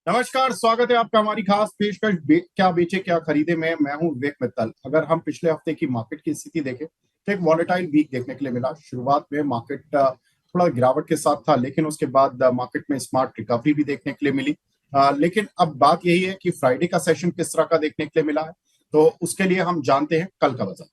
नमस्कार, स्वागत है आपका हमारी खास पेशकश क्या बेचे क्या खरीदे में। मैं हूं विवेक मित्तल। अगर हम पिछले हफ्ते की मार्केट की स्थिति देखें तो एक वॉलेटाइल वीक देखने के लिए मिला। शुरुआत में मार्केट थोड़ा गिरावट के साथ था, लेकिन उसके बाद मार्केट में स्मार्ट रिकवरी भी देखने के लिए मिली। लेकिन अब बात यही है कि फ्राइडे का सेशन किस तरह का देखने के लिए मिला है, तो उसके लिए हम जानते हैं कल का बाजार।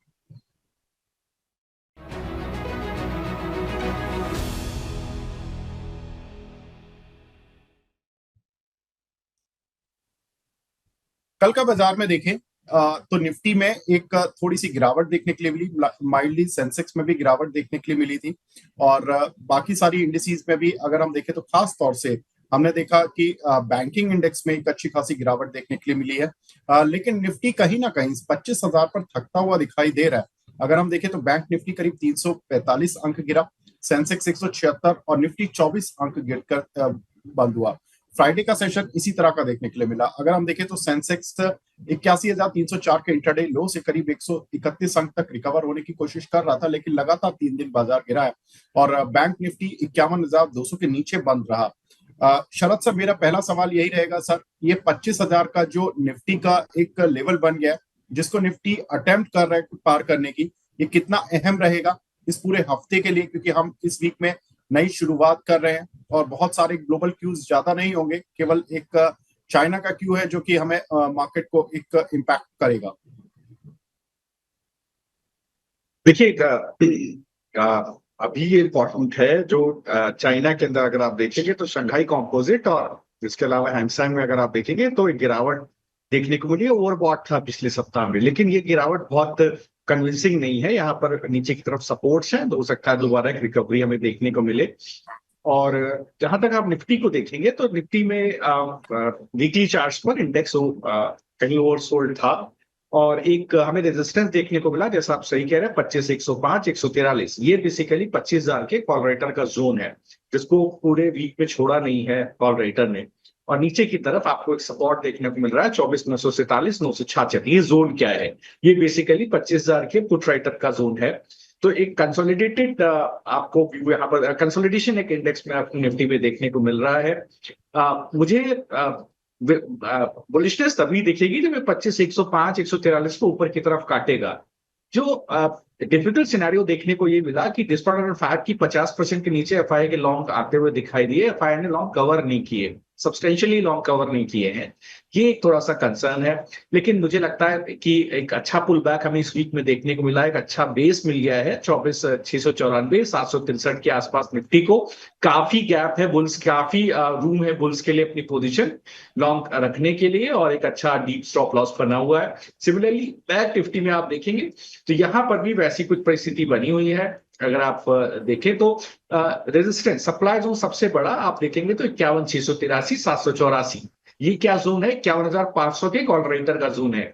कल का बाजार में देखें तो निफ्टी में एक थोड़ी सी गिरावट देखने के लिए मिली। माइल्डली सेंसेक्स में भी गिरावट देखने के लिए मिली थी। और बाकी सारी इंडिसेस में भी अगर हम देखें तो खास तौर से हमने देखा कि बैंकिंग इंडेक्स में एक अच्छी खासी गिरावट देखने के लिए मिली है। लेकिन निफ्टी कहीं ना कहीं 25,000 पर थकता हुआ दिखाई दे रहा है। अगर हम देखें तो बैंक निफ्टी करीब 345 अंक गिरा, सेंसेक्स 176 और निफ्टी 24 अंक गिरकर बंद हुआ। फ्राइडे का सेशन इसी तरह का देखने के लिए मिला। अगर हम देखें तो सेंसेक्स 81,304 के इंटरडे लो से करीब 131 अंक तक रिकवर होने की कोशिश कर रहा था, लेकिन लगातार 3 दिन बाजार गिरा है। और बैंक निफ्टी 51,200 के नीचे बंद रहा। शरद सर, मेरा पहला सवाल यही रहेगा सर, ये 25,000 का जो निफ्टी का एक लेवल बन गया, जिसको निफ्टी अटेम्प्ट कर रहा है पार करने की, ये कितना अहम रहेगा इस पूरे हफ्ते के लिए? क्योंकि हम इस वीक में नई शुरुआत कर रहे हैं और बहुत सारे ग्लोबल क्यूज ज्यादा नहीं होंगे, केवल एक चाइना का क्यू है जो कि हमें मार्केट को एक इम्पैक्ट करेगा। देखिए अभी ये इम्पोर्टेंट है जो चाइना के अंदर अगर आप देखेंगे तो शंघाई कॉम्पोजिट और इसके अलावा हैंगसेंग में अगर आप देखेंगे तो एक गिरावट देखने को मिली। ओवरबॉट था पिछले सप्ताह में, लेकिन ये गिरावट बहुत कन्विंसिंग नहीं है। यहाँ पर नीचे की तरफ सपोर्ट्स हैं, तो हो सकता है दोबारा एक रिकवरी हमें देखने को मिले। और जहां तक आप निफ्टी को देखेंगे तो निफ्टी में वीकली चार्ट्स पर इंडेक्स कहीं ओवरसोल्ड था और एक हमें रेजिस्टेंस देखने को मिला, जैसा आप सही कह रहे हैं, 25, 105, 143। ये बेसिकली 25,000 के कॉल राइटर का जोन है, जिसको पूरे वीक में छोड़ा नहीं है कॉल राइटर ने। और नीचे की तरफ आपको एक सपोर्ट देखने को मिल रहा है 24,947, 966। ये जोन क्या है? ये बेसिकली 25,000 के पुट राइटर का जोन है। तो एक कंसोलिडेटेड आपको व्यू यहाँ पर कंसोलिडेशन एक इंडेक्स में आपको निफ्टी में देखने को मिल रहा है। मुझे बुलिशनेस तभी दिखेगी जब ये 25, 105, 143 को ऊपर की तरफ काटेगा। जो डिफिकल्ट सिनेरियो देखने को ये मिला कि डिस्काउंटेड फैक्ट की 50% के नीचे एफआई के लॉन्ग आते हुए दिखाई दिए। एफआई ने लॉन्ग कवर नहीं किए, सब्सटेंशियली लॉन्ग कवर नहीं किए हैं। ये एक थोड़ा सा कंसर्न है। लेकिन मुझे लगता है कि एक अच्छा पुल बैक हमें इस वीक में देखने को मिला। एक अच्छा बेस मिल गया है 24,694, 763 के आसपास निफ्टी को। काफी गैप है बुल्स, काफी रूम है बुल्स के लिए अपनी पोजीशन लॉन्ग रखने के लिए, और एक अच्छा डीप स्टॉप लॉस बना हुआ है। सिमिलरली बैक निफ्टी में आप देखेंगे तो यहां पर भी वैसी कुछ परिस्थिति बनी हुई है। अगर आप देखें तो रेजिस्टेंस सप्लाई जोन सबसे बड़ा आप देखेंगे तो 51,683, 784। ये क्या जोन है? 51,500 के कॉल रेटर का जोन है।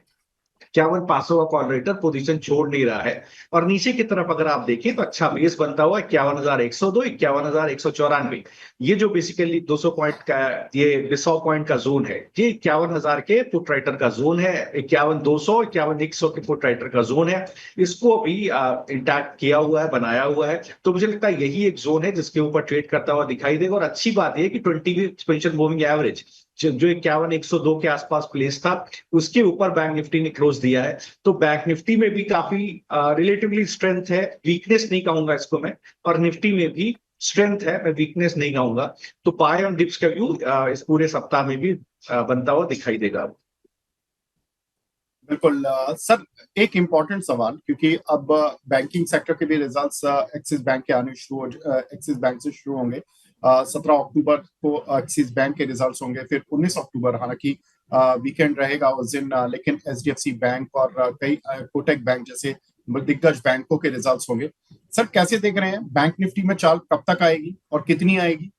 51,500 का कॉल रेटर पोजीशन छोड़ नहीं रहा है। और नीचे की तरफ अगर आप देखें तो अच्छा बेस बनता हुआ 51,102, 51,194। ये जो बेसिकली 200 पॉइंट का, ये 100 पॉइंट का जोन है, ये 51,000 के पुट राइटर का जोन है। 51,200, 51,100 के पुट राइटर का जोन है। इसको भी इंटैक्ट किया हुआ है, बनाया हुआ है। तो मुझे लगता है यही एक जोन है जिसके ऊपर ट्रेड करता हुआ दिखाई देगा। और अच्छी बात यह है कि 20 एक्सपेंशन मूविंग एवरेज जो 51,102 के आसपास प्लेस था, उसके ऊपर बैंक निफ्टी ने क्लोज दिया है। तो बैंक निफ्टी में भी काफी रिलेटिवली स्ट्रेंथ है, वीकनेस नहीं कहूंगा इसको मैं। और निफ्टी में भी स्ट्रेंथ है, मैं वीकनेस नहीं कहूंगा। तो बाय ऑन डिप्स का व्यू इस पूरे सप्ताह में भी बनता हुआ दिखाई देगा। बिल्कुल सर, एक इम्पॉर्टेंट सवाल, क्योंकि अब बैंकिंग सेक्टर के भी रिजल्ट्स एक्सिस बैंक के आने एक्सिस बैंक से शुरू होंगे। 17 अक्टूबर को एक्सिस बैंक के रिजल्ट्स होंगे, फिर 19 अक्टूबर, हालांकि वीकेंड रहेगा उस दिन, लेकिन एचडीएफसी बैंक और कई कोटक बैंक जैसे दिग्गज बैंकों के रिजल्ट्स होंगे। सर, कैसे देख रहे हैं बैंक निफ्टी में चाल कब तक आएगी और कितनी आएगी?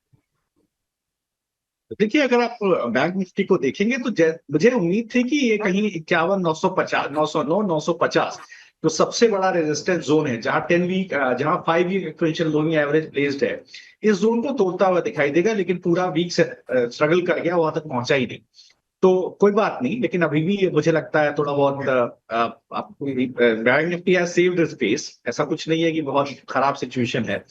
देखिए, अगर आप बैंक निफ्टी को देखेंगे तो मुझे उम्मीद थी कि ये कहीं 51,950, 909, 950 तो सबसे बड़ा रेजिस्टेंस जोन है, जहां 10 वीक, जहां 5 वीक एक्सपेंशन लोइंग एवरेज प्लेस्ड है। इस जोन को तोड़ता हुआ दिखाई देगा, लेकिन पूरा वीक से स्ट्रगल कर गया, वहां तक पहुंचा ही नहीं। तो कोई बात नहीं, लेकिन अभी भी मुझे लगता है थोड़ा बहुत bank Nifty has saved space. ऐसा कुछ नहीं है कि बहुत खराब सिचुएशन है।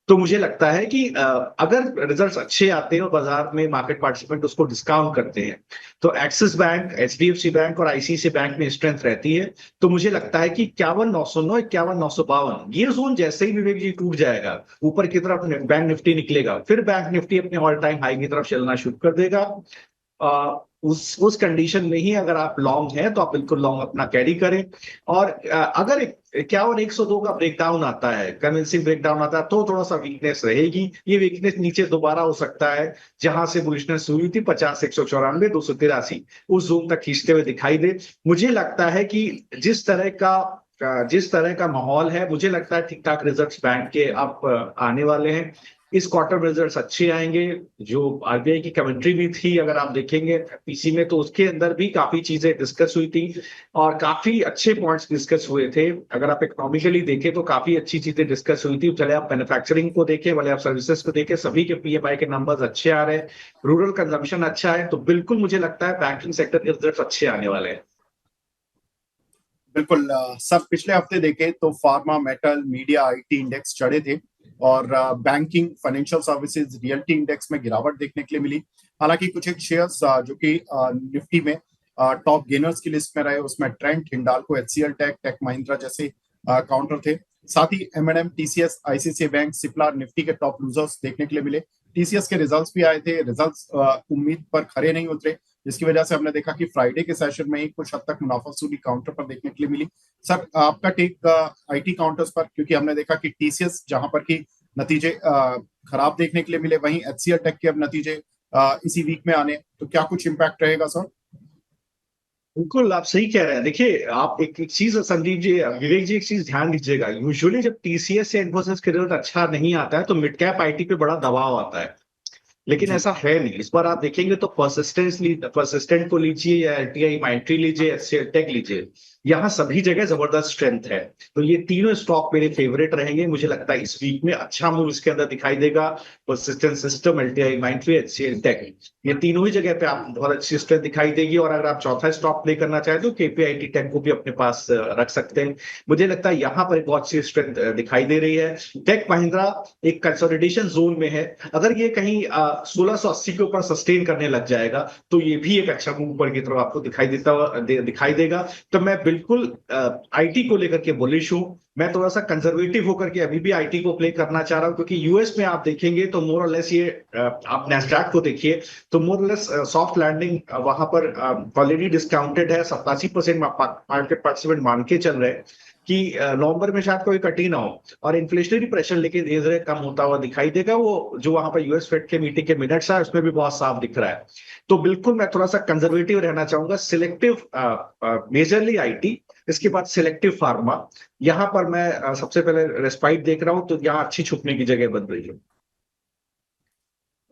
तो मुझे लगता है कि अगर रिजल्ट्स अच्छे आते हैं और बाजार में मार्केट पार्टिसिपेंट उसको डिस्काउंट करते हैं, तो एक्सिस बैंक, एचडीएफसी बैंक और आईसीआईसीआई बैंक में स्ट्रेंथ रहती है। तो मुझे लगता है कि 51,909, 51,952 ये जोन जैसे ही विवेक जी टूट जाएगा, ऊपर की तरफ बैंक निफ्टी निकलेगा, फिर बैंक निफ्टी अपने ऑल टाइम हाई की तरफ चलना शुरू कर देगा। उस कंडीशन में ही अगर आप लॉन्ग हैं तो आप बिल्कुल लॉन्ग अपना कैरी करें। और अगर 51,102 का ब्रेकडाउन आता है, कन्विंसिंग ब्रेकडाउन आता है, तो थोड़ा सा वीकनेस रहेगी। ये वीकनेस नीचे दोबारा हो सकता है, जहां से बुलिशनेस हुई थी 50,194, 283 उस जोन तक खींचते हुए दिखाई दे। मुझे लगता है कि जिस तरह का माहौल है, मुझे लगता है ठीक ठाक रिजल्ट्स बैंक के अब आने वाले हैं। इस क्वार्टर में रिजल्ट्स अच्छे आएंगे। जो आरबीआई की कमेंट्री भी थी, अगर आप देखेंगे पीसी में, तो उसके अंदर भी काफी चीजें डिस्कस हुई थी और काफी अच्छे पॉइंट्स डिस्कस हुए थे। अगर आप इकोनॉमिकली देखें तो काफी अच्छी चीजें डिस्कस हुई थी। चले आप मैन्युफैक्चरिंग को देखें, भले आप सर्विसेज को देखें, सभी के पीएमआई के नंबर्स अच्छे आ रहे हैं, रूरल कंजम्पशन अच्छा है। तो बिल्कुल मुझे लगता है बैंकिंग सेक्टर के रिजल्ट्स अच्छे आने वाले हैं। बिल्कुल सर, पिछले हफ्ते देखें तो pharma, metal, media, IT index चढ़े थे और banking, financial services, realty index में गिरावट देखने के लिए मिली। हालांकि कुछ एक शेयर्स जो कि निफ्टी में टॉप गेनर्स की लिस्ट में रहे, उसमें Trent, Hindalco, HCL tech, tech Mahindra जैसे काउंटर थे। साथ ही MNM, TCS, ICICI bank, Cipla Nifty के टॉप लूजर्स देखने के लिए मिले। टीसीएस के रिजल्ट्स भी आए थे, रिजल्ट्स उम्मीद पर खरे नहीं उतरे, जिसकी वजह से हमने देखा कि फ्राइडे के सेशन में ही कुछ हद तक मुनाफासूली काउंटर पर देखने के लिए मिली। सर, आपका टेक आईटी काउंटर्स पर, क्योंकि हमने देखा कि टीसीएस जहां पर की नतीजे खराब देखने के लिए मिले, वहीं एचसीएल टेक के अब नतीजे इसी वीक में आने, तो क्या कुछ इम्पैक्ट रहेगा सर? बिल्कुल आप सही कह रहे हैं। देखिए, आप एक चीज संदीप जी, विवेक जी, एक चीज ध्यान दीजिएगा। यूजुअली जब टीसीएस या इन्फोसिस के रिजल्ट अच्छा नहीं आता है तो मिड कैप आईटी पे बड़ा दबाव आता है, लेकिन जी। ऐसा है नहीं। इस बार आप देखेंगे तो परसिस्टेंट को लीजिए या एलटीआई माइंट्री लीजिए, एचसीएल टेक लीजिए, यहाँ सभी जगह जबरदस्त स्ट्रेंथ है। तो ये तीनों स्टॉक मेरे फेवरेट रहेंगे। मुझे लगता है इस वीक में अच्छा मूव इसके अंदर दिखाई देगा। Persistent System, LTI Mindtree, HCL Tech, ये तीनों ही जगह पे आप बहुत अच्छी स्ट्रेंथ दिखाई देगी। और अगर आप चौथा स्टॉक प्ले करना चाहें तो केपीआईटी टेक को भी अपने पास रख सकते हैं। मुझे लगता है यहाँ पर एक बहुत अच्छी स्ट्रेंथ दिखाई दे रही है। टेक महिंद्रा एक कंसोलिडेशन जोन में है, अगर ये कहीं 1680 के ऊपर सस्टेन करने लग जाएगा तो ये भी एक अच्छा मूव ऊपर की तरफ आपको दिखाई देगा। तो मैं बिल्कुल आईटी को लेकर के बुलिश हूं। मैं थोड़ा सा कंजर्वेटिव होकर के अभी भी आईटी को प्ले करना चाह रहा हूं, क्योंकि यूएस में आप देखेंगे तो मोर और लेस ये आप नैस्डैक को देखिए तो मोर और लेस सॉफ्ट लैंडिंग वहां पर ऑलरेडी डिस्काउंटेड है। 87% मार्केट पार्टिसिपेंट मान के चल रहे हैं कि नवंबर में शायद कोई कट ही ना हो, और इन्फ्लेशनरी प्रेशर लेकिन धीरे धीरे कम होता हुआ दिखाई देगा। वो जो वहां पर यूएस फेड के मीटिंग के मिनट्स है उसमें भी बहुत साफ दिख रहा है। तो बिल्कुल मैं थोड़ा सा कंजर्वेटिव रहना चाहूंगा। सिलेक्टिव मेजरली आईटी, इसके बाद सिलेक्टिव फार्मा, यहाँ पर मैं सबसे पहले रेस्पाइट देख रहा हूँ, तो यहाँ अच्छी छुपने की जगह बन रही है।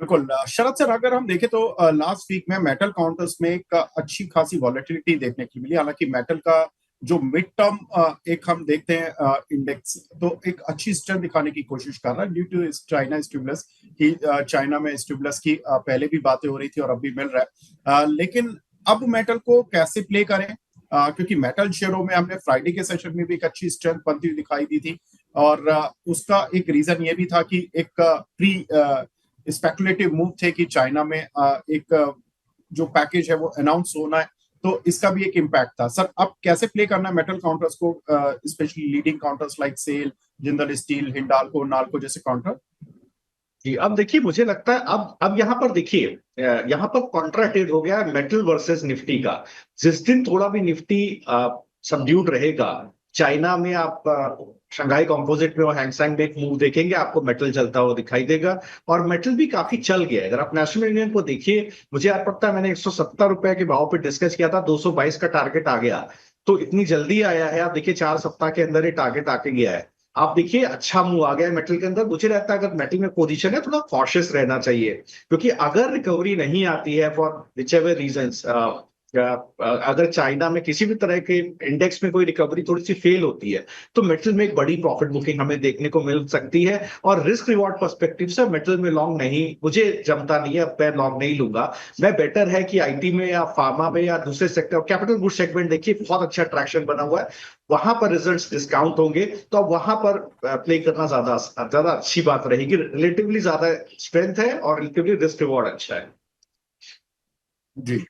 बिल्कुल शरद सर, अगर हम देखें तो लास्ट वीक में मेटल काउंटर्स में एक अच्छी खासी वॉलेटिलिटी देखने की मिली। हालांकि मेटल का जो मिड टर्म एक हम देखते हैं इंडेक्स, तो एक अच्छी स्ट्रेंथ दिखाने की कोशिश कर रहा है ड्यू टू चाइना स्टिमुलस की। चाइना में स्टिमुलस की पहले भी बातें हो रही थी और अब भी मिल रहा है। लेकिन अब मेटल को कैसे प्ले करें, क्योंकि मेटल शेयरों में हमने फ्राइडे के सेशन में भी एक अच्छी स्ट्रेंथ बनती हुई दिखाई दी थी। और उसका एक रीजन ये भी था कि एक प्री स्पेकुलेटिव मूव थे कि चाइना में एक जो पैकेज है वो अनाउंस होना है, तो इसका भी एक इम्पैक्ट था। सर, अब कैसे प्ले करना है मेटल काउंटर्स को, specially leading counters like SAIL, Jindal Steel, Hindalco, Nalco जैसे काउंटर? जी, अब देखिए, मुझे लगता है अब यहाँ पर देखिए, यहाँ पर कॉन्ट्रा ट्रेड हो गया मेटल वर्सेस निफ्टी का। जिस दिन थोड़ा भी निफ्टी सबड्यूड रहेगा, चाइना में आप शंघाई कंपोजिट में और हैंगसेंग में एक मूव देखेंगे, आपको मेटल चलता हुआ दिखाई देगा। और मेटल भी काफी चल गया है। अगर आप नेशनल यूनियन को देखिए, मुझे याद पड़ता है मैंने 170 रुपए के भाव पे डिस्कस किया था, 222 का टारगेट आ गया। तो इतनी जल्दी आया है, आप देखिए 4 सप्ताह के अंदर ही टारगेट आके गया है। आप देखिए अच्छा मूव आ गया है मेटल के अंदर। मुझे लगता है अगर मेटल में पोजीशन है, थोड़ा कॉशियस रहना चाहिए, क्योंकि अगर रिकवरी नहीं आती है फॉर विच एवर रीजंस, अगर चाइना में किसी भी तरह के इंडेक्स में कोई रिकवरी थोड़ी सी फेल होती है तो मेटल में एक बड़ी प्रॉफिट बुकिंग हमें देखने को मिल सकती है। और रिस्क रिवॉर्ड पर्सपेक्टिव से मेटल में लॉन्ग नहीं, मुझे जमता नहीं है, मैं लॉन्ग नहीं लूंगा। मैं बेटर है कि आईटी में या फार्मा में या दूसरे सेक्टर, कैपिटल गुड सेगमेंट देखिए बहुत अच्छा ट्रैक्शन बना हुआ है, वहां पर रिजल्ट्स डिस्काउंट होंगे, तो अब वहां पर प्ले करना ज्यादा ज्यादा अच्छी बात रहेगी। रिलेटिवली ज्यादा स्ट्रेंथ है और रिलेटिवली रिस्क रिवॉर्ड अच्छा है। जी।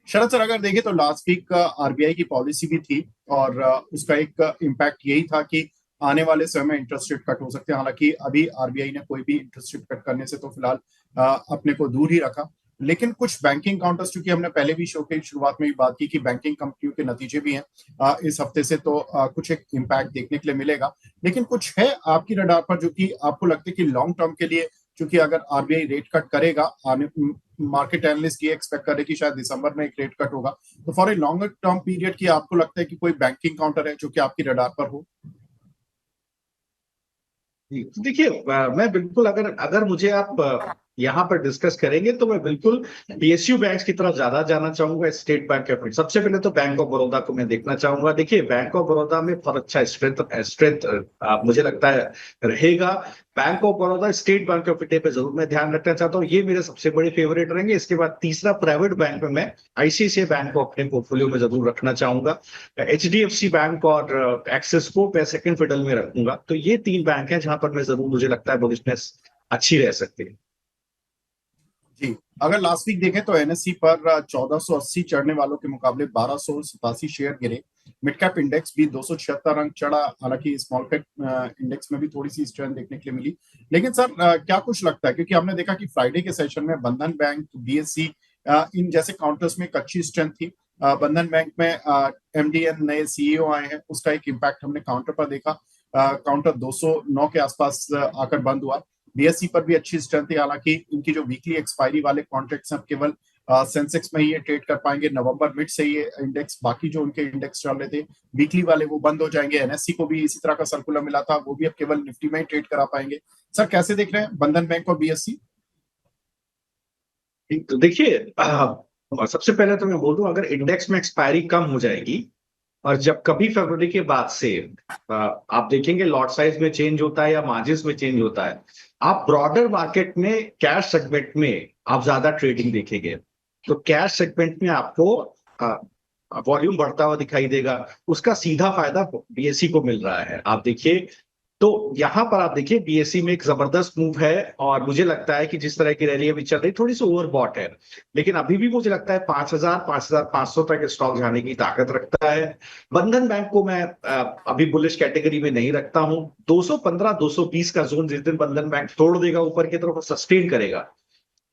शरद सर, अगर देखें तो लास्ट वीक आरबीआई की पॉलिसी भी थी और उसका एक इम्पैक्ट यही था कि आने वाले समय में इंटरेस्ट रेट कट हो सकते हैं। हालांकि अभी आरबीआई ने कोई भी इंटरेस्ट रेट कट करने से तो फिलहाल अपने को दूर ही रखा, लेकिन कुछ बैंकिंग काउंटर्स, क्योंकि हमने पहले भी शो की शुरुआत में भी बात की कि बैंकिंग कंपनियों के नतीजे भी हैं इस हफ्ते से, तो कुछ एक इम्पैक्ट देखने के लिए मिलेगा। लेकिन कुछ है आपकी रडार पर जो कि आपको लगता है कि लॉन्ग टर्म के लिए, क्योंकि अगर आरबीआई रेट कट करेगा, आने मार्केट एनालिस्ट ये एक्सपेक्ट करे कि शायद दिसंबर में एक रेट कट होगा, तो for a longer term period की आपको लगता है कि कोई बैंकिंग काउंटर है जो कि आपकी रडार पर हो? देखिए, मैं बिल्कुल, अगर अगर मुझे आप यहाँ पर डिस्कस करेंगे तो मैं बिल्कुल पीएसयू बैंक्स की तरफ ज्यादा जाना चाहूंगा, स्टेट बैंक ऑफ इंडिया। सबसे पहले तो बैंक ऑफ बड़ौदा को मैं देखना चाहूंगा। देखिए, बैंक ऑफ बड़ौदा में बहुत अच्छा स्ट्रेंथ स्ट्रेंथ मुझे लगता है रहेगा। Bank of Baroda, state bank of India पे जरूर मैं ध्यान रखना चाहता हूँ, ये मेरे सबसे बड़े फेवरेट रहेंगे। इसके बाद तीसरा प्राइवेट बैंक में मैं आईसीआईसीआई बैंक को अपने पोर्टफोलियो में जरूर रखना चाहूंगा। एचडीएफसी बैंक और एक्सिस को मैं सेकंड फिडल में रखूंगा। तो ये तीन बैंक हैं जहां पर मैं जरूर, मुझे लगता है बुलिशनेस अच्छी रह सकती है। जी। अगर लास्ट वीक देखें तो एनएससी पर 1480 चढ़ने वालों के मुकाबले 1287 शेयर गिरे। मिड कैप इंडेक्स भी 276 अंक चढ़ा, हालांकि स्मॉल कैप इंडेक्स में भी थोड़ी सी स्ट्रेंथ देखने के लिए मिली। लेकिन सर, क्या कुछ लगता है, क्योंकि हमने देखा कि फ्राइडे के सेशन में बंधन बैंक, बीएससी, इन जैसे काउंटर्स में एक अच्छी स्ट्रेंथ थी। बंधन बैंक में एमडीएन नए सीईओ आए हैं, उसका एक इम्पैक्ट हमने काउंटर पर देखा। काउंटर 209 के आसपास आकर बंद हुआ। बीएससी पर भी अच्छी स्ट्रेंथ है, हालांकि इनकी जो वीकली एक्सपायरी वाले कॉन्ट्रैक्ट्स हैं केवल सेंसेक्स में ही ये ट्रेड कर पाएंगे। नवंबर मिड से ये इंडेक्स, बाकी जो उनके इंडेक्स चल रहे थे वीकली वाले, वो बंद हो जाएंगे। एनएससी को भी इसी तरह का सर्कुलर मिला था, वो भी अब केवल निफ्टी में ही ट्रेड करा पाएंगे। सर, कैसे देख रहे हैं बंधन बैंक और बीएससी? तो देखिए, सबसे पहले तो मैं बोल दूं, अगर इंडेक्स में एक्सपायरी कम हो जाएगी और जब कभी फरवरी के बाद से आप देखेंगे लॉट साइज में चेंज होता है या मार्जिन में चेंज होता है, आप ब्रॉडर मार्केट में कैश सेगमेंट में आप ज्यादा ट्रेडिंग देखेंगे। तो कैश सेगमेंट में आपको वॉल्यूम बढ़ता हुआ दिखाई देगा, उसका सीधा फायदा बीएससी को मिल रहा है। आप देखिए, तो यहां पर आप देखिए बीएससी में एक जबरदस्त मूव है और मुझे लगता है कि जिस तरह की रैली अभी चल रही, थोड़ी सी ओवरबॉट है, लेकिन अभी भी मुझे लगता है 5,000 5,500 तक स्टॉक जाने की ताकत रखता है। बंधन बैंक को मैं अभी बुलिश कैटेगरी में नहीं रखता हूं। 215 220 का जोन जिस दिन बंधन बैंक तोड़ देगा ऊपर की तरफ, सस्टेन करेगा,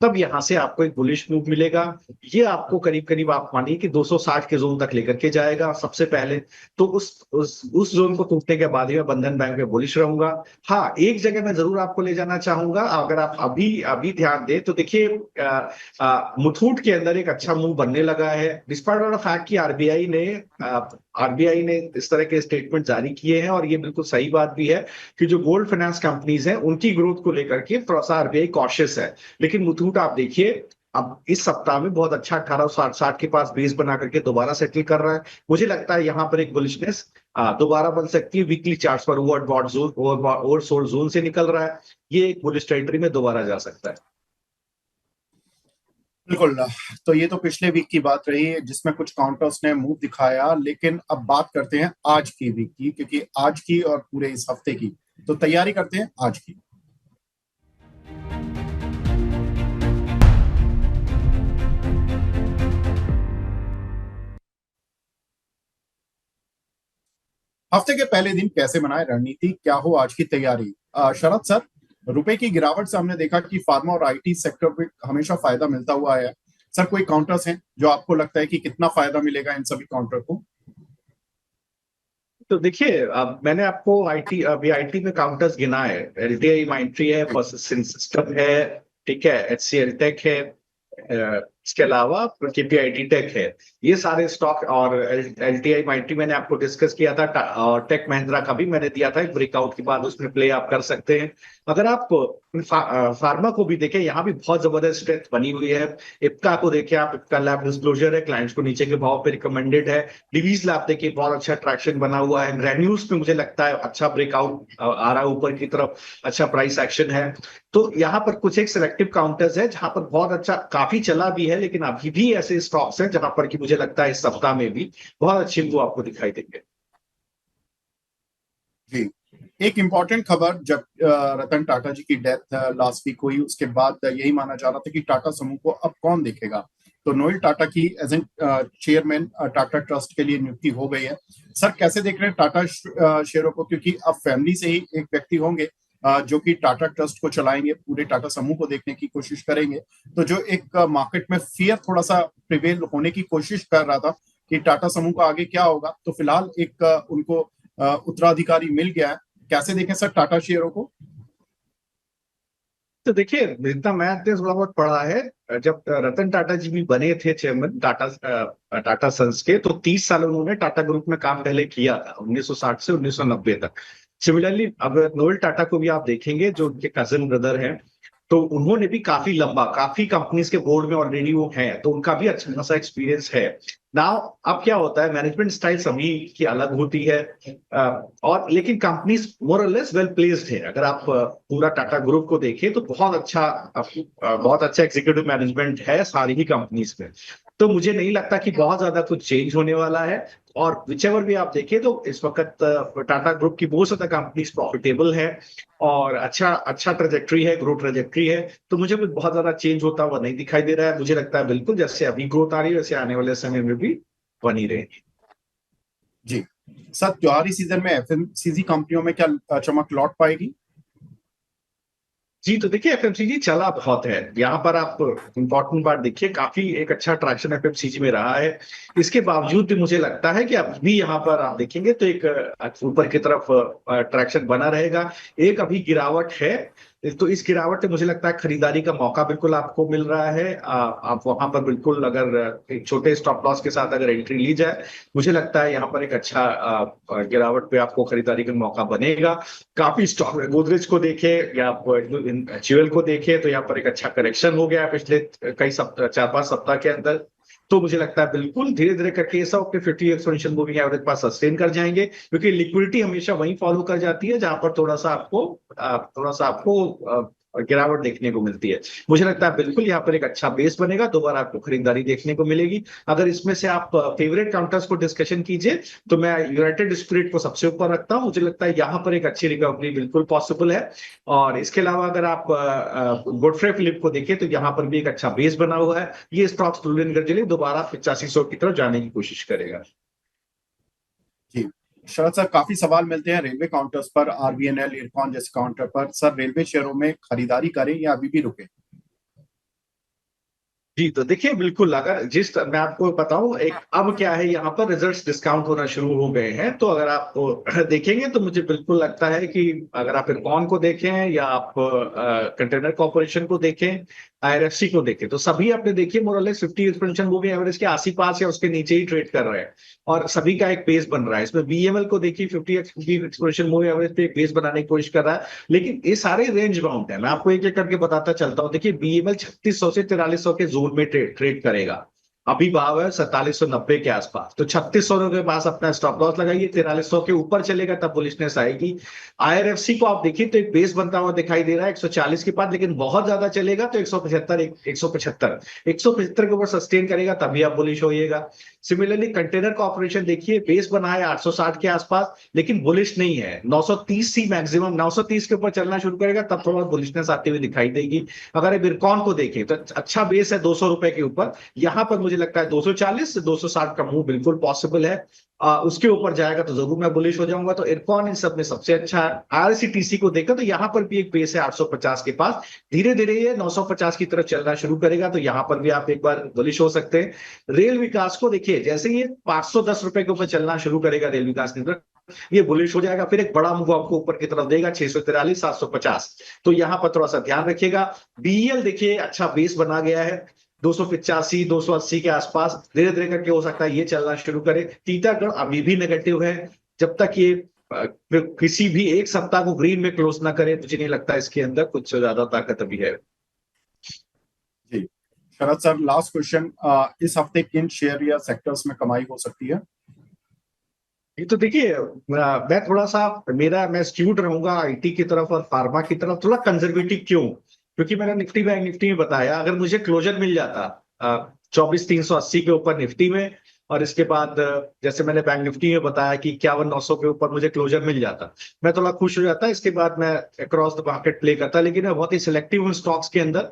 तब यहां से आपको एक बुलिश मूव मिलेगा। ये आपको करीब करीब आप मानिए कि 260 के जोन तक लेकर के जाएगा सबसे पहले। तो उस जोन को टूटने के बाद ही मैं बंधन बैंक में बुलिश रहूंगा। हाँ, एक जगह मैं जरूर आपको ले जाना चाहूंगा, अगर आप अभी अभी ध्यान दें तो देखिए, मुथूट के अंदर एक अच्छा मूव बनने लगा है, डिस्पाइट ऑफ फैक्ट कि आरबीआई ने इस तरह के स्टेटमेंट जारी किए हैं, और ये बिल्कुल सही बात भी है कि जो गोल्ड फाइनेंस कंपनीज हैं उनकी ग्रोथ को लेकर के थोड़ा सा आरबीआई कॉशियस है। लेकिन मुथूट आप देखिए, अब इस सप्ताह में बहुत अच्छा 1860 के पास बेस बना करके दोबारा सेटल कर रहा है। मुझे लगता है यहां पर एक बुलिशनेस दोबारा बन सकती है। वीकली चार्ट्स पर ओवरबॉट जोन, ओवरसोल्ड जोन से निकल रहा है, ये एक बुलिश टेरिटरी में दोबारा जा सकता है। बिल्कुल। तो ये तो पिछले वीक की बात रही है जिसमें कुछ काउंटर्स ने मुंह दिखाया, लेकिन अब बात करते हैं आज की वीक की, क्योंकि आज की और पूरे इस हफ्ते की, तो तैयारी करते हैं आज की। हफ्ते के पहले दिन कैसे बनाए रणनीति, क्या हो आज की तैयारी? शरद सर, रुपए की गिरावट से हमने देखा कि फार्मा और आईटी सेक्टर पे हमेशा फायदा मिलता हुआ है। सर, कोई काउंटर्स हैं जो आपको लगता है कि कितना फायदा मिलेगा इन सभी काउंटर को? तो देखिए, अब मैंने आपको आईटी, अभी आईटी में काउंटर्स गिना है। एलटीआई माइंट्री है, पर्सिस्टेंट सिस्टम है, ठीक है, एचसीएल टेक है, इसके अलावा केपीआईटी टेक है। ये सारे स्टॉक, और एलटीआई माइंट्री मैंने आपको डिस्कस किया था, और टेक महिंद्रा का भी मैंने दिया था एक ब्रेकआउट के बाद, उसमें प्ले आप कर सकते हैं। अगर आप फार्मा को भी देखें, यहाँ भी बहुत जबरदस्त स्ट्रेंथ बनी हुई है। इप्का को देखें आप, इप्का लैब डिस्क्लोजर है, क्लाइंट्स को नीचे के भाव पे रिकमेंडेड है। डिवीज लैब देखिए बहुत अच्छा ट्रैक्शन बना हुआ है। ग्रेन्यूल्स पे मुझे लगता है अच्छा ब्रेकआउट आ रहा है ऊपर की तरफ, अच्छा प्राइस एक्शन है। तो यहाँ पर कुछ एक सिलेक्टिव काउंटर्स है जहां पर बहुत अच्छा काफी चला भी है, लेकिन अभी भी ऐसे स्टॉक्स हैं जहां पर कि मुझे लगता है इस सप्ताह में भी बहुत अच्छी मूव आपको दिखाई देंगे। जी, एक इम्पॉर्टेंट खबर, जब रतन टाटा जी की डेथ लास्ट वीक हुई, उसके बाद यही माना जा रहा था कि टाटा समूह को अब कौन देखेगा। तो नोएल टाटा की as an chairman Tata Trust के लिए नियुक्ति हो गई है। सर, कैसे देख रहे हैं टाटा शेयरों को, क्योंकि अब फैमिली से ही एक व्यक्ति होंगे जो कि टाटा ट्रस्ट को चलाएंगे, पूरे टाटा समूह को देखने की कोशिश करेंगे। तो जो एक मार्केट में फियर थोड़ा सा प्रिवेल होने की कोशिश कर रहा था कि टाटा समूह का आगे क्या होगा, तो फिलहाल एक उनको उत्तराधिकारी मिल गया है। कैसे देखें सर टाटा शेयरों को? तो देखिए, जितना मैंने थोड़ा बहुत पढ़ा है, जब रतन टाटा जी भी बने थे चेयरमैन टाटा सन्स के, तो 30 साल उन्होंने टाटा ग्रुप में काम पहले किया था, 1960 से 1990 तक। सिमिलरली अब नोएल टाटा को भी आप देखेंगे, जो उनके कजिन ब्रदर हैं, तो उन्होंने भी काफी लंबा, काफी कंपनीज के बोर्ड में ऑलरेडी वो हैं, तो उनका भी अच्छा खासा एक्सपीरियंस है। नाउ अब क्या होता है, मैनेजमेंट स्टाइल सभी की अलग होती है, और लेकिन कंपनीज मोर और लेस वेल प्लेस्ड है। अगर आप पूरा टाटा ग्रुप को देखें तो बहुत अच्छा एग्जीक्यूटिव मैनेजमेंट है सारी ही कंपनीज में। तो मुझे नहीं लगता कि बहुत ज्यादा कुछ चेंज होने वाला है। और विचेवर भी आप देखें तो इस वक्त टाटा ग्रुप की बहुत ज्यादा कंपनीज प्रॉफिटेबल है और अच्छा अच्छा ट्रेजेक्ट्री है, ग्रोथ ट्रेजेक्ट्री है। तो मुझे कुछ बहुत ज्यादा चेंज होता हुआ नहीं दिखाई दे रहा है। मुझे लगता है बिल्कुल जैसे अभी ग्रोथ आ रही है वैसे आने वाले समय में भी बनी रहेगी। जी सर, त्योहारी सीजन में एफएमसीजी कंपनियों में क्या चमक लौट पाएगी? जी, तो देखिए एफएमसीजी चला बहुत है। यहाँ पर आप इंपॉर्टेंट बात देखिए, काफी एक अच्छा ट्रैक्शन एफएमसीजी में रहा है। इसके बावजूद भी मुझे लगता है कि अब भी यहाँ पर आप देखेंगे तो एक ऊपर की तरफ ट्रैक्शन बना रहेगा। एक अभी गिरावट है, तो इस गिरावट से मुझे लगता है खरीदारी का मौका बिल्कुल आपको मिल रहा है। आप वहां पर बिल्कुल अगर एक छोटे स्टॉप लॉस के साथ अगर एंट्री ली जाए, मुझे लगता है यहाँ पर एक अच्छा गिरावट पे आपको खरीदारी का मौका बनेगा। काफी स्टॉक, गोदरेज को देखे या आप ज्वेल को देखे, तो यहाँ पर एक अच्छा करेक्शन हो गया पिछले कई सप्ताह, 4-5 सप्ताह के अंदर। तो मुझे लगता है बिल्कुल धीरे धीरे करके ये सब अपने 50 एक्सपोनेंशियल मूविंग एवरेज पास सस्टेन कर जाएंगे, क्योंकि लिक्विडिटी हमेशा वही फॉलो कर जाती है जहां पर थोड़ा सा आपको गिरावट देखने को मिलती है। मुझे लगता है बिल्कुल यहाँ पर एक अच्छा बेस बनेगा, दोबारा आपको खरीदारी देखने को मिलेगी। अगर इसमें से आप फेवरेट काउंटर्स को डिस्कशन कीजिए, तो मैं यूनाइटेड स्पिरिट को सबसे ऊपर रखता हूं। मुझे लगता है यहाँ पर एक अच्छी रिकवरी बिल्कुल पॉसिबल है। और इसके अलावा अगर आप गोडफ्रे फिलिप को देखें, तो यहाँ पर भी एक अच्छा बेस बना हुआ है। ये स्टॉक्स ग्रेजुअली दोबारा 8500 की तरफ जाने की कोशिश करेगा। जी, शरद सर, काफी सवाल मिलते हैं रेलवे काउंटर्स पर, आरबीएनएल, इरकॉन जैसे काउंटर पर। सर, रेलवे शेयरों में खरीदारी करें या अभी भी रुके? जी, तो देखिए बिल्कुल, अगर जिस मैं आपको बताऊं, एक अब क्या है, यहाँ पर रिजल्ट्स डिस्काउंट होना शुरू हो गए हैं। तो अगर आप देखेंगे तो मुझे बिल्कुल लगता है कि अगर आप इरकॉन को देखें या आप कंटेनर कॉर्पोरेशन को देखें, आईआरएफसी को देखें, तो सभी आपने देखिए मोरलेस 50 एक्सपोनेंशियल मूविंग एवरेज के आसी पास या उसके नीचे ही ट्रेड कर रहे हैं, और सभी का एक बेस बन रहा है। इसमें बीएमएल को देखिए 50 एक्सपोनेंशियल मूविंग एवरेज पे एक बेस बनाने की कोशिश कर रहा है, लेकिन ये सारे रेंज बाउंड है। मैं आपको एक एक करके बताता चलता हूँ। देखिए बीएमएल 3600 से 4300 के जोन में ट्रेड करेगा। अभी भाव है 4790 के आसपास, तो 3600 के पास अपना स्टॉप लॉस लगाइए। 4300 के ऊपर चलेगा तब बुलिशनेस आएगी। आईआरएफसी को आप देखिए तो एक बेस बनता हुआ दिखाई दे रहा है 140 के पास, लेकिन बहुत ज्यादा चलेगा तो 175, 175 के ऊपर सस्टेन करेगा तभी आप बुलिश होइएगा। सिमिलरली कंटेनर कॉर्पोरेशन देखिए, बेस बना है 860 के आसपास, लेकिन बुलिश नहीं है। 930 सी मैक्सिमम, 930 के ऊपर चलना शुरू करेगा तब थोड़ा बुलिशनेस आती हुई दिखाई देगी। अगर बिरकॉन को देखें तो अच्छा बेस है 200 रुपए के ऊपर, यहां पर मुझे लगता है 240 से 260 का मूव बिल्कुल पॉसिबल है। उसके ऊपर जाएगा तो जरूर मैं बुलिश हो जाऊंगा। तो इरकॉन इन सब में सबसे अच्छा है। आरसीटीसी को देखा तो यहाँ पर भी एक बेस है 850 के पास, धीरे धीरे ये 950 की तरफ चलना शुरू करेगा, तो यहाँ पर भी आप एक बार बुलिश हो सकते हैं। रेल विकास को देखिए, जैसे ये 510 रुपए के ऊपर चलना शुरू करेगा रेल विकास निगम, ये बुलिश हो जाएगा, फिर एक बड़ा मूव आपको ऊपर की तरफ देगा 643, 750। तो यहां पर थोड़ा सा ध्यान रखिएगा। बीईएल देखिए अच्छा बेस बना गया है 285, 280 के आसपास, धीरे धीरे करके हो सकता है ये चलना शुरू करे। टीटागढ़ अभी भी नेगेटिव है, जब तक ये किसी भी एक सप्ताह को ग्रीन में क्लोज ना करे, मुझे नहीं लगता इसके अंदर कुछ ज्यादा ताकत अभी है। जी शरद सर, लास्ट क्वेश्चन, इस हफ्ते किन शेयर या सेक्टर्स में कमाई हो सकती है? ये तो देखिए, मैं थोड़ा सा, मैं स्क्यूड रहूंगा आईटी की तरफ और फार्मा की तरफ, थोड़ा कंजर्वेटिव। क्यों? क्योंकि मैंने निफ्टी बैंक निफ्टी में बताया, अगर मुझे क्लोजर मिल जाता 24,380 के ऊपर निफ्टी में, और इसके बाद जैसे मैंने बैंक निफ्टी में बताया कि 51,900 के ऊपर मुझे क्लोजर मिल जाता, मैं थोड़ा खुश हो जाता। इसके बाद मैं अक्रॉस द मार्केट प्ले करता, लेकिन मैं बहुत ही सिलेक्टिव हूँ स्टॉक्स के अंदर,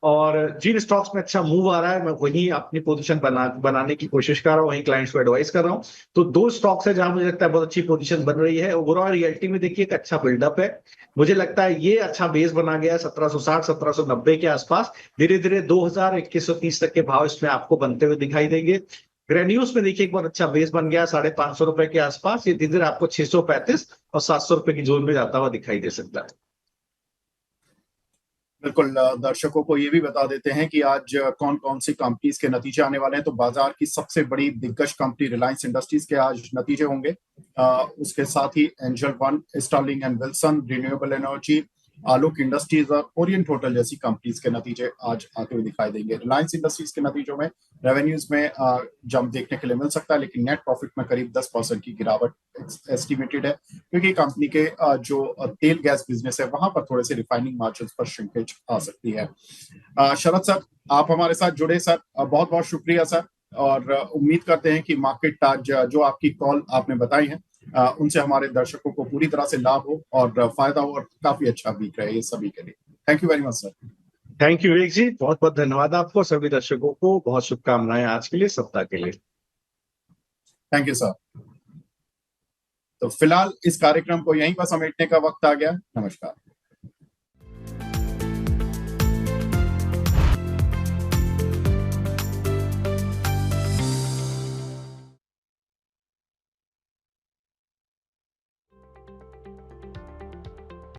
और जिन स्टॉक्स में अच्छा मूव आ रहा है मैं वहीं अपनी पोजीशन बनाने की कोशिश कर रहा हूँ, वहीं क्लाइंट्स को एडवाइस कर रहा हूँ। तो दो स्टॉक्स है जहां मुझे लगता है बहुत अच्छी पोजीशन बन रही है। ओवरऑल रियलिटी में देखिए एक अच्छा बिल्डअप है, मुझे लगता है ये अच्छा बेस बना गया है 1760 1790 के आसपास। धीरे धीरे 2000 2130 तक के भाव इसमें आपको बनते हुए दिखाई देंगे। ग्रेन्यूज में देखिए एक बहुत अच्छा बेस बन गया, ₹550 के आसपास, ये धीरे धीरे आपको 635 और ₹700 की जोन में जाता हुआ दिखाई दे सकता है। बिल्कुल, दर्शकों को ये भी बता देते हैं कि आज कौन कौन सी कंपनीज के नतीजे आने वाले हैं। तो बाजार की सबसे बड़ी दिग्गज कंपनी रिलायंस इंडस्ट्रीज के आज नतीजे होंगे। उसके साथ ही Angel One, Sterling and Wilson, renewable energy, Alok industries और ओरिएंट होटल जैसी कंपनीज के नतीजे आज आते हुए दिखाई देंगे। रिलायंस इंडस्ट्रीज के नतीजों में रेवेन्यूज में जंप देखने के लिए मिल सकता है, लेकिन नेट प्रॉफिट में करीब 10% की गिरावट एस्टिमेटेड है, क्योंकि कंपनी के जो तेल गैस बिजनेस है वहां पर थोड़े से रिफाइनिंग मार्जिन पर श्रिंकेज आ सकती है। शरद सर, आप हमारे साथ जुड़े सर, बहुत बहुत शुक्रिया सर। और उम्मीद करते हैं कि मार्केट आज जो आपकी कॉल आपने बताई है उनसे हमारे दर्शकों को पूरी तरह से लाभ हो और फायदा हो, और काफी अच्छा वीक रहे ये सभी के लिए। Thank you very much sir. Thank you Vivek ji, बहुत बहुत धन्यवाद आपको, सभी दर्शकों को बहुत शुभकामनाएं आज के लिए, सप्ताह के लिए। Thank you sir. तो फिलहाल इस कार्यक्रम को यहीं पर समेटने का वक्त आ गया। नमस्कार।